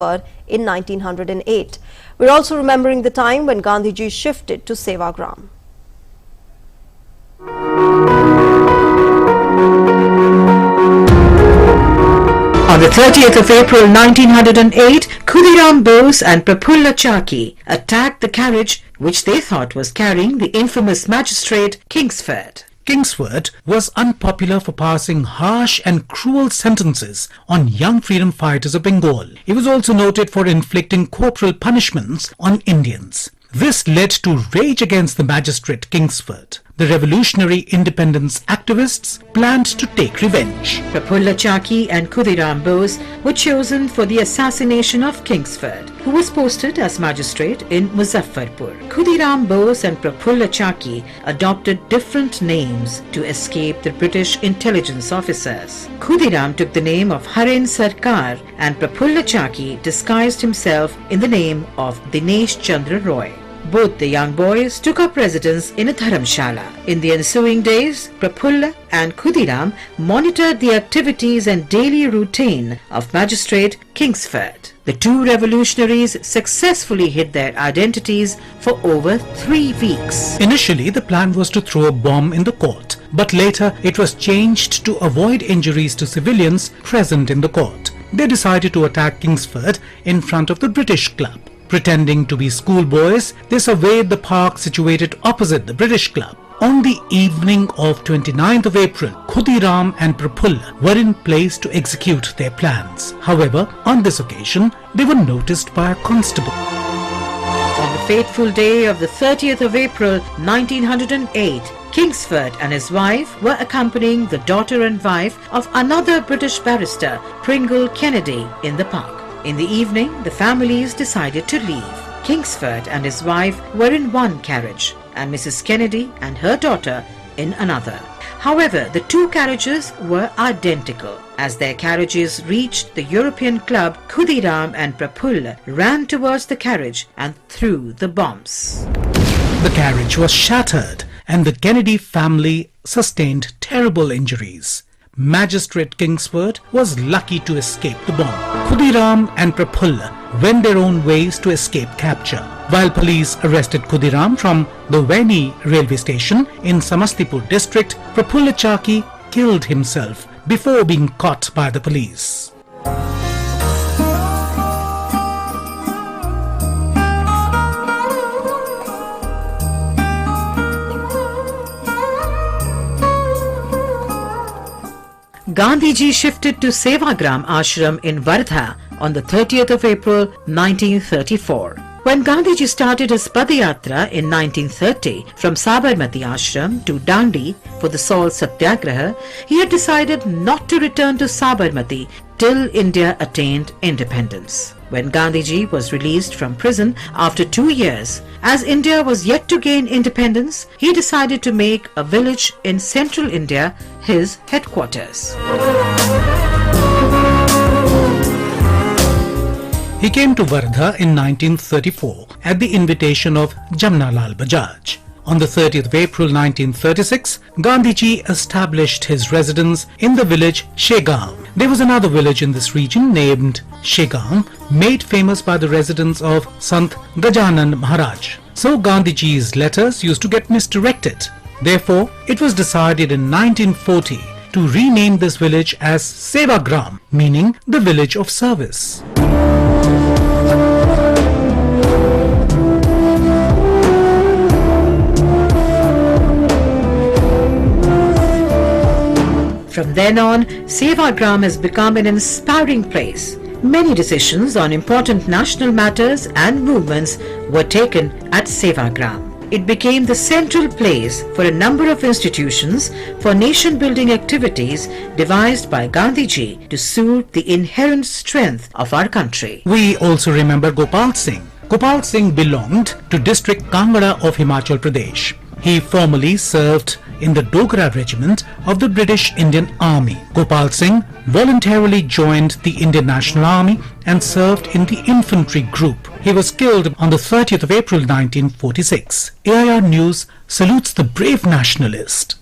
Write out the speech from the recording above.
in 1908. We're also remembering the time when Gandhiji shifted to Sevagram. On the 30th of April 1908, Khudiram, Bose and Prafulla Chaki attacked the carriage which they thought was carrying the infamous magistrate Kingsford. Kingsford was unpopular for passing harsh and cruel sentences on young freedom fighters of Bengal. He was also noted for inflicting corporal punishments on Indians. This led to rage against the magistrate Kingsford. The revolutionary independence activists planned to take revenge. Prafulla Chaki and Khudiram Bose were chosen for the assassination of Kingsford, who was posted as magistrate in Muzaffarpur. Khudiram Bose and Prafulla Chaki adopted different names to escape the British intelligence officers. Khudiram took the name of Haren Sarkar and Prafulla Chaki disguised himself in the name of Dinesh Chandra Roy. Both the young boys took up residence in a dharamshala. In the ensuing days, Prafulla and Khudiram monitored the activities and daily routine of Magistrate Kingsford. The two revolutionaries successfully hid their identities for over 3 weeks. Initially, the plan was to throw a bomb in the court, but later it was changed to avoid injuries to civilians present in the court. They decided to attack Kingsford in front of the British Club. Pretending to be schoolboys, they surveyed the park situated opposite the British Club. On the evening of 29th of April, Khudiram and Prafulla were in place to execute their plans. However, on this occasion, they were noticed by a constable. On the fateful day of the 30th of April 1908, Kingsford and his wife were accompanying the daughter and wife of another British barrister, Pringle Kennedy, in the park. In the evening, the families decided to leave. Kingsford and his wife were in one carriage, and Mrs. Kennedy and her daughter in another. However, the two carriages were identical. As their carriages reached the European club, Khudiram and Prafulla ran towards the carriage and threw the bombs. The carriage was shattered, and the Kennedy family sustained terrible injuries. Magistrate Kingsford was lucky to escape the bomb. Khudiram and Prafulla went their own ways to escape capture. While police arrested Khudiram from the Vaini railway station in Samastipur district, Prafulla Chaki killed himself before being caught by the police. Gandhiji shifted to Sevagram Ashram in Wardha on the 30th of April 1934. When Gandhiji started his Padayatra in 1930 from Sabarmati Ashram to Dandi for the Salt Satyagraha, he had decided not to return to Sabarmati till India attained independence. When Gandhiji was released from prison after 2 years, as India was yet to gain independence, he decided to make a village in central India his headquarters. He came to Wardha in 1934 at the invitation of Jamnalal Bajaj. On the 30th of April 1936, Gandhiji established his residence in the village Shegam. There was another village in this region named Shegam, made famous by the residents of Sant Gajanan Maharaj. So Gandhiji's letters used to get misdirected. Therefore, it was decided in 1940 to rename this village as Sevagram, meaning the village of service. From then on, Sevagram has become an inspiring place. Many decisions on important national matters and movements were taken at Sevagram. It became the central place for a number of institutions for nation-building activities devised by Gandhiji to suit the inherent strength of our country. We also remember Gopal Singh. Gopal Singh belonged to district Kangra of Himachal Pradesh. He formerly served in the Dogra regiment of the British Indian Army. Gopal Singh voluntarily joined the Indian National Army and served in the infantry group. He was killed on the 30th of April 1946. AIR News salutes the brave nationalist.